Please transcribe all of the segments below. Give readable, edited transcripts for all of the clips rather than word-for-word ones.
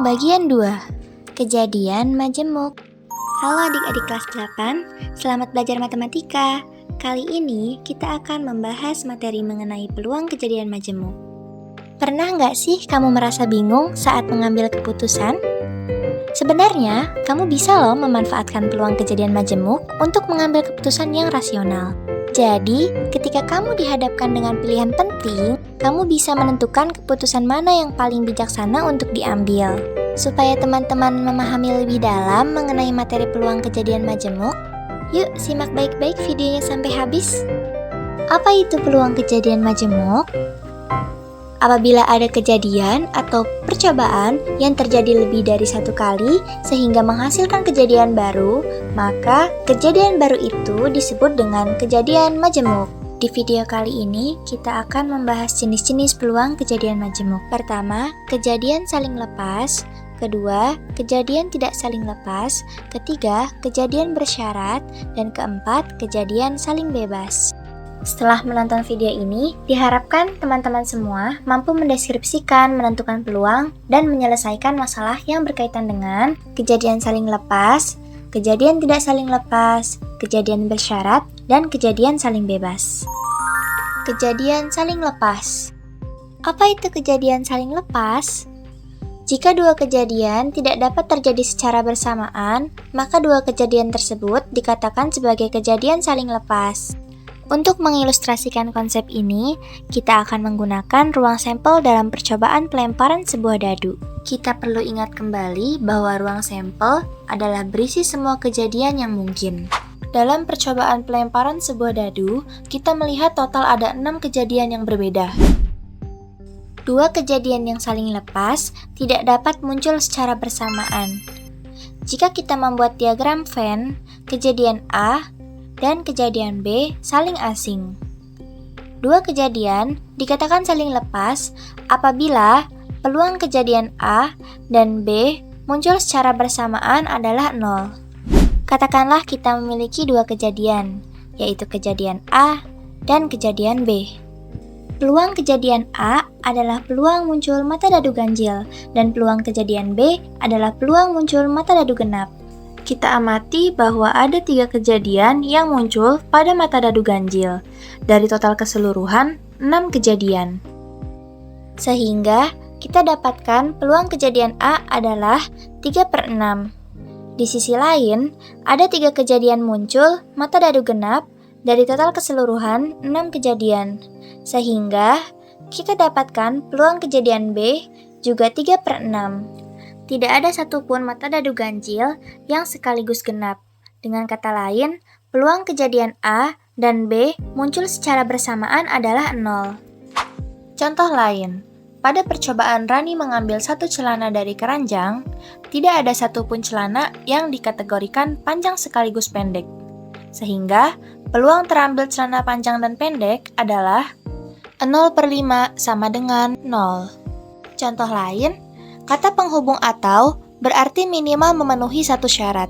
Bagian 2. Kejadian majemuk. Halo adik-adik kelas 8, selamat belajar matematika. Kali ini kita akan membahas materi mengenai peluang kejadian majemuk. Pernah nggak sih kamu merasa bingung saat mengambil keputusan? Sebenarnya, kamu bisa loh memanfaatkan peluang kejadian majemuk untuk mengambil keputusan yang rasional. Jadi, ketika kamu dihadapkan dengan pilihan penting, kamu bisa menentukan keputusan mana yang paling bijaksana untuk diambil. Supaya teman-teman memahami lebih dalam mengenai materi peluang kejadian majemuk, yuk simak baik-baik videonya sampai habis. Apa itu peluang kejadian majemuk? Apabila ada kejadian atau percobaan yang terjadi lebih dari satu kali sehingga menghasilkan kejadian baru, maka kejadian baru itu disebut dengan kejadian majemuk. Di video kali ini, kita akan membahas jenis-jenis peluang kejadian majemuk. Pertama, kejadian saling lepas. Kedua, kejadian tidak saling lepas. Ketiga, kejadian bersyarat. Dan keempat, kejadian saling bebas. Setelah menonton video ini, diharapkan teman-teman semua mampu mendeskripsikan, menentukan peluang, dan menyelesaikan masalah yang berkaitan dengan kejadian saling lepas, kejadian tidak saling lepas, kejadian bersyarat, dan kejadian saling bebas. Kejadian saling lepas. Apa itu kejadian saling lepas? Jika dua kejadian tidak dapat terjadi secara bersamaan, maka dua kejadian tersebut dikatakan sebagai kejadian saling lepas. Untuk mengilustrasikan konsep ini, kita akan menggunakan ruang sampel dalam percobaan pelemparan sebuah dadu. Kita perlu ingat kembali bahwa ruang sampel adalah berisi semua kejadian yang mungkin. Dalam percobaan pelemparan sebuah dadu, kita melihat total ada 6 kejadian yang berbeda. Dua kejadian yang saling lepas tidak dapat muncul secara bersamaan. Jika kita membuat diagram Venn, kejadian A dan kejadian B saling asing. Dua kejadian dikatakan saling lepas apabila peluang kejadian A dan B muncul secara bersamaan adalah 0. Katakanlah kita memiliki dua kejadian, yaitu kejadian A dan kejadian B. Peluang kejadian A adalah peluang muncul mata dadu ganjil, dan peluang kejadian B adalah peluang muncul mata dadu genap. Kita amati bahwa ada 3 kejadian yang muncul pada mata dadu ganjil. Dari total keseluruhan, 6 kejadian. Sehingga, kita dapatkan peluang kejadian A adalah 3/6. Di sisi lain, ada 3 kejadian muncul mata dadu genap dari total keseluruhan 6 kejadian. Sehingga, kita dapatkan peluang kejadian B juga 3/6. Tidak ada satupun mata dadu ganjil yang sekaligus genap. Dengan kata lain, peluang kejadian A dan B muncul secara bersamaan adalah 0. Contoh lain, pada percobaan Rani mengambil satu celana dari keranjang, tidak ada satupun celana yang dikategorikan panjang sekaligus pendek. Sehingga, peluang terambil celana panjang dan pendek adalah 0/5 sama dengan 0. Contoh lain, kata penghubung atau berarti minimal memenuhi satu syarat.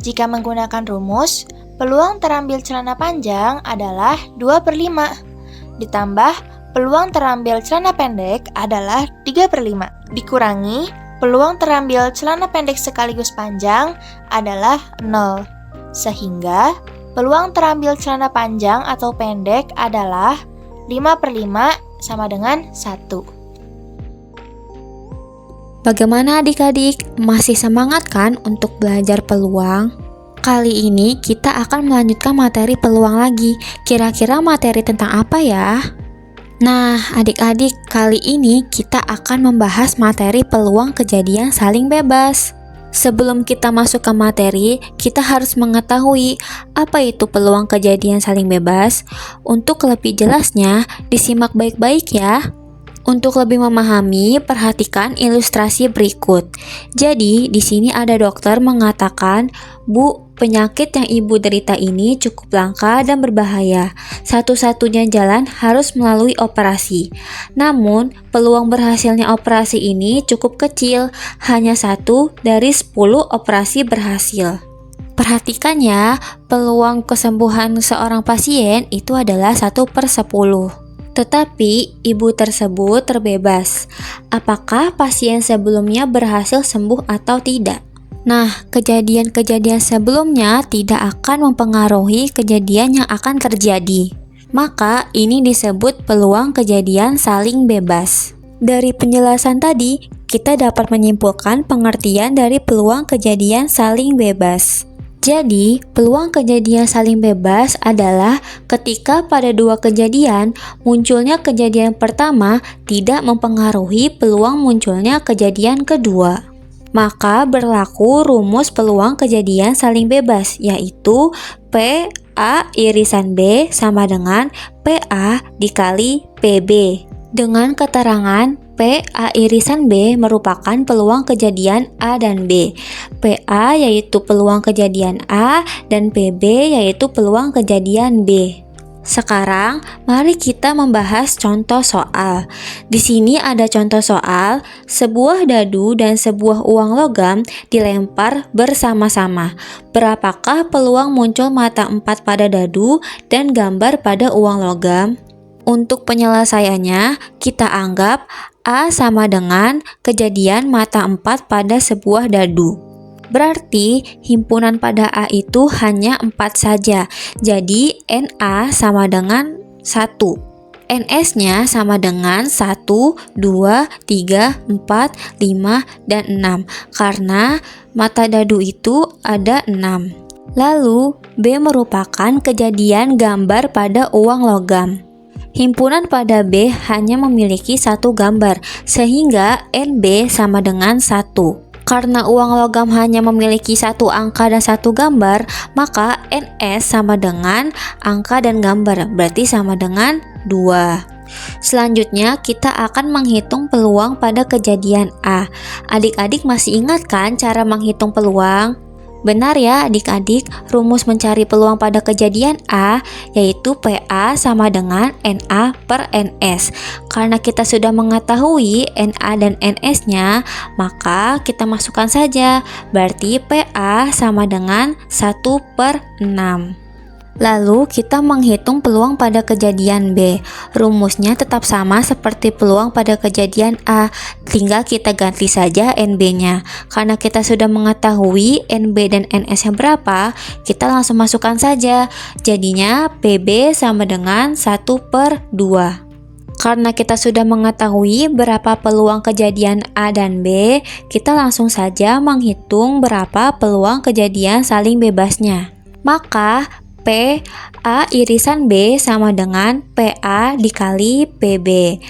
Jika menggunakan rumus, peluang terambil celana panjang adalah 2/5. Ditambah, peluang terambil celana pendek adalah 3/5. Dikurangi, peluang terambil celana pendek sekaligus panjang adalah 0. Sehingga, peluang terambil celana panjang atau pendek adalah 5/5 sama dengan 1. Bagaimana adik-adik? Masih semangat kan untuk belajar peluang? Kali ini kita akan melanjutkan materi peluang lagi. Kira-kira materi tentang apa ya? Nah, adik-adik, kali ini kita akan membahas materi peluang kejadian saling bebas. Sebelum kita masuk ke materi, kita harus mengetahui apa itu peluang kejadian saling bebas. Untuk lebih jelasnya, disimak baik-baik ya. Untuk lebih memahami, perhatikan ilustrasi berikut. Jadi, di sini ada dokter mengatakan, "Bu, penyakit yang ibu derita ini cukup langka dan berbahaya. Satu-satunya jalan harus melalui operasi. Namun, peluang berhasilnya operasi ini cukup kecil, hanya 1 dari 10 operasi berhasil." Perhatikan ya, peluang kesembuhan seorang pasien itu adalah 1/10. Tetapi ibu tersebut terbebas. Apakah pasien sebelumnya berhasil sembuh atau tidak? Nah, kejadian-kejadian sebelumnya tidak akan mempengaruhi kejadian yang akan terjadi. Maka ini disebut peluang kejadian saling bebas. Dari penjelasan tadi, kita dapat menyimpulkan pengertian dari peluang kejadian saling bebas. Jadi, peluang kejadian saling bebas adalah ketika pada dua kejadian, munculnya kejadian pertama tidak mempengaruhi peluang munculnya kejadian kedua. Maka berlaku rumus peluang kejadian saling bebas, yaitu PA irisan B sama dengan PA dikali PB. Dengan keterangan PA irisan B merupakan peluang kejadian A dan B. PA yaitu peluang kejadian A dan PB yaitu peluang kejadian B. Sekarang, mari kita membahas contoh soal. Di sini ada contoh soal, sebuah dadu dan sebuah uang logam dilempar bersama-sama. Berapakah peluang muncul mata 4 pada dadu dan gambar pada uang logam? Untuk penyelesaiannya, kita anggap A sama dengan kejadian mata 4 pada sebuah dadu. Berarti himpunan pada A itu hanya 4 saja. Jadi NA sama dengan 1. NS-nya sama dengan 1, 2, 3, 4, 5, dan 6. Karena mata dadu itu ada 6. Lalu B merupakan kejadian gambar pada uang logam. Himpunan pada B hanya memiliki satu gambar, sehingga NB sama dengan 1. Karena uang logam hanya memiliki satu angka dan satu gambar, maka NS sama dengan angka dan gambar, berarti sama dengan 2. Selanjutnya, kita akan menghitung peluang pada kejadian A. Adik-adik masih ingat kan cara menghitung peluang? Benar ya adik-adik, rumus mencari peluang pada kejadian A yaitu PA sama dengan NA per NS. Karena kita sudah mengetahui NA dan NS-nya, maka kita masukkan saja. Berarti PA sama dengan 1 per 6. Lalu kita menghitung peluang pada kejadian B. Rumusnya tetap sama seperti peluang pada kejadian A, tinggal kita ganti saja NB-nya. Karena kita sudah mengetahui NB dan NS-nya berapa, kita langsung masukkan saja. Jadinya PB sama dengan 1 per 2. Karena kita sudah mengetahui berapa peluang kejadian A dan B, kita langsung saja menghitung berapa peluang kejadian saling bebasnya. Maka PA irisan B sama dengan PA dikali PB.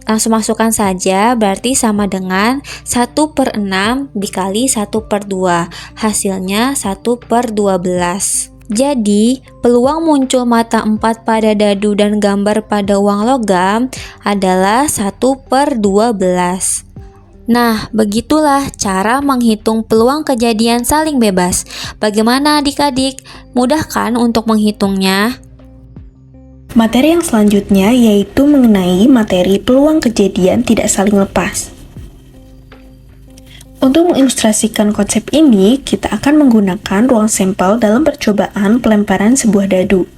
Langsung masukkan saja, berarti sama dengan 1 per 6 dikali 1 per 2. Hasilnya 1 per 12. Jadi, peluang muncul mata 4 pada dadu dan gambar pada uang logam adalah 1 per 12. Nah, begitulah cara menghitung peluang kejadian saling bebas. Bagaimana adik-adik? Mudah kan untuk menghitungnya? Materi yang selanjutnya yaitu mengenai materi peluang kejadian tidak saling lepas. Untuk mengilustrasikan konsep ini, kita akan menggunakan ruang sampel dalam percobaan pelemparan sebuah dadu.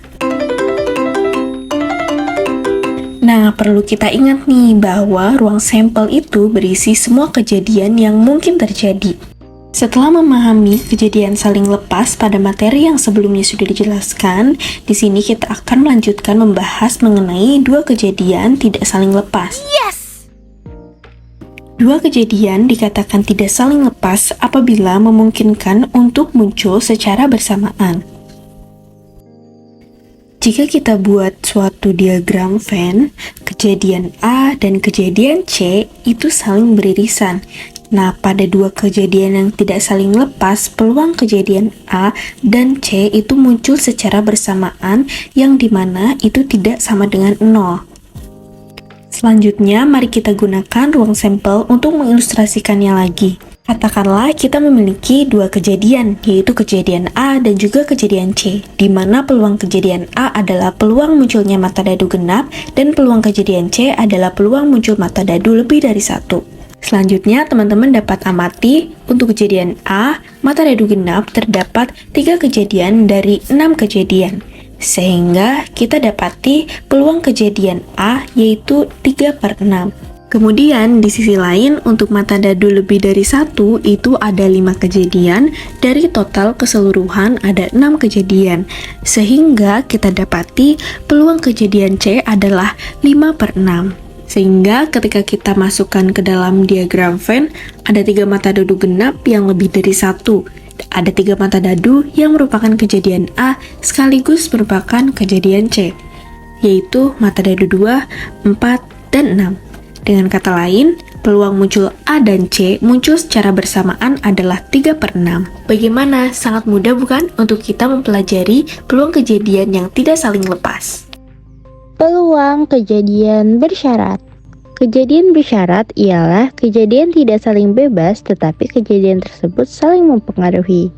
Nah, perlu kita ingat nih bahwa ruang sampel itu berisi semua kejadian yang mungkin terjadi. Setelah memahami kejadian saling lepas pada materi yang sebelumnya sudah dijelaskan, di sini kita akan melanjutkan membahas mengenai dua kejadian tidak saling lepas. Yes! Dua kejadian dikatakan tidak saling lepas apabila memungkinkan untuk muncul secara bersamaan. Jika kita buat suatu diagram Venn, kejadian A dan kejadian C itu saling beririsan. Nah, pada dua kejadian yang tidak saling lepas, peluang kejadian A dan C itu muncul secara bersamaan yang dimana itu tidak sama dengan 0. Selanjutnya, mari kita gunakan ruang sampel untuk mengilustrasikannya lagi. Katakanlah kita memiliki dua kejadian, yaitu kejadian A dan juga kejadian C, di mana peluang kejadian A adalah peluang munculnya mata dadu genap dan peluang kejadian C adalah peluang muncul mata dadu lebih dari 1. Selanjutnya, teman-teman dapat amati untuk kejadian A, mata dadu genap terdapat 3 kejadian dari 6 kejadian. Sehingga kita dapati peluang kejadian A yaitu 3/6. Kemudian di sisi lain untuk mata dadu lebih dari 1 itu ada 5 kejadian, dari total keseluruhan ada 6 kejadian. Sehingga kita dapati peluang kejadian C adalah 5/6. Sehingga ketika kita masukkan ke dalam diagram Venn, ada 3 mata dadu genap yang lebih dari 1. Ada 3 mata dadu yang merupakan kejadian A sekaligus merupakan kejadian C, yaitu mata dadu 2, 4, dan 6. Dengan kata lain, peluang muncul A dan C muncul secara bersamaan adalah 3/6. Bagaimana? Sangat mudah bukan untuk kita mempelajari peluang kejadian yang tidak saling lepas. Peluang kejadian bersyarat. Kejadian bersyarat ialah kejadian tidak saling bebas tetapi kejadian tersebut saling mempengaruhi.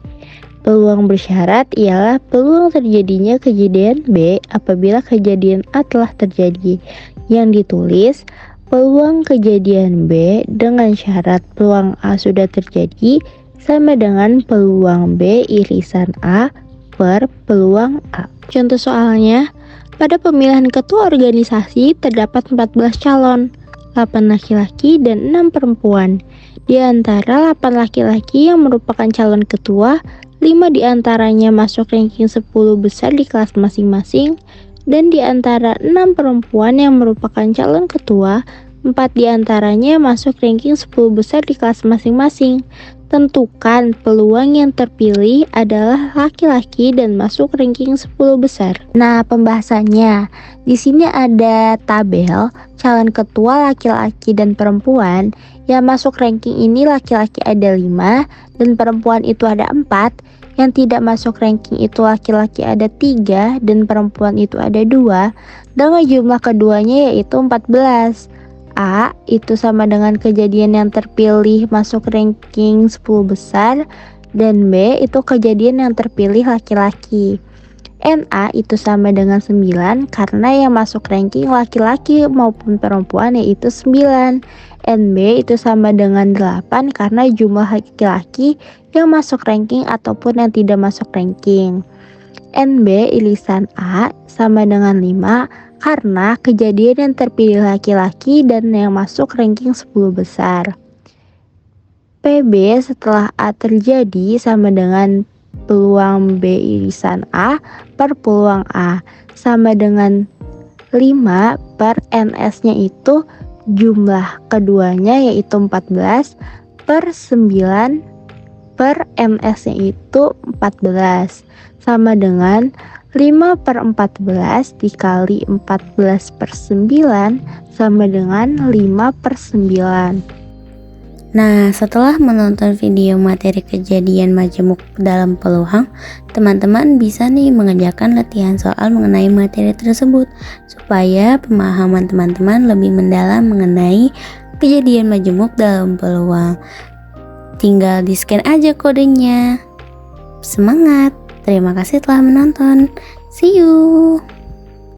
Peluang bersyarat ialah peluang terjadinya kejadian B apabila kejadian A telah terjadi. Yang ditulis, peluang kejadian B dengan syarat peluang A sudah terjadi sama dengan peluang B irisan A per peluang A. Contoh soalnya, pada pemilihan ketua organisasi terdapat 14 calon, 8 laki-laki dan 6 perempuan. Di antara 8 laki-laki yang merupakan calon ketua, 5 diantaranya masuk ranking 10 besar di kelas masing-masing, dan di antara 6 perempuan yang merupakan calon ketua, 4 diantaranya masuk ranking 10 besar di kelas masing-masing. Tentukan peluang yang terpilih adalah laki-laki dan masuk ranking 10 besar. Nah, pembahasannya. Di sini ada tabel calon ketua laki-laki dan perempuan. Yang masuk ranking ini laki-laki ada 5 dan perempuan itu ada 4. Yang tidak masuk ranking itu laki-laki ada 3 dan perempuan itu ada 2. Dengan jumlah keduanya yaitu 14. A itu sama dengan kejadian yang terpilih masuk ranking 10 besar, dan B itu kejadian yang terpilih laki-laki. NA itu sama dengan 9 karena yang masuk ranking laki-laki maupun perempuan yaitu 9. NB itu sama dengan 8 karena jumlah laki-laki yang masuk ranking ataupun yang tidak masuk ranking. NB irisan A sama dengan 5 karena kejadian yang terpilih laki-laki dan yang masuk ranking 10 besar. PB setelah A terjadi sama dengan peluang B irisan A per peluang A sama dengan 5 per NS-nya itu jumlah keduanya yaitu 14 per 9 per NS-nya itu 14 sama dengan 5 per 14 dikali 14 per 9 sama dengan 5 per 9. Nah, setelah menonton video materi kejadian majemuk dalam peluang, teman-teman bisa nih mengerjakan latihan soal mengenai materi tersebut supaya pemahaman teman-teman lebih mendalam mengenai kejadian majemuk dalam peluang. Tinggal di-scan aja kodenya. Semangat! Terima kasih telah menonton. See you!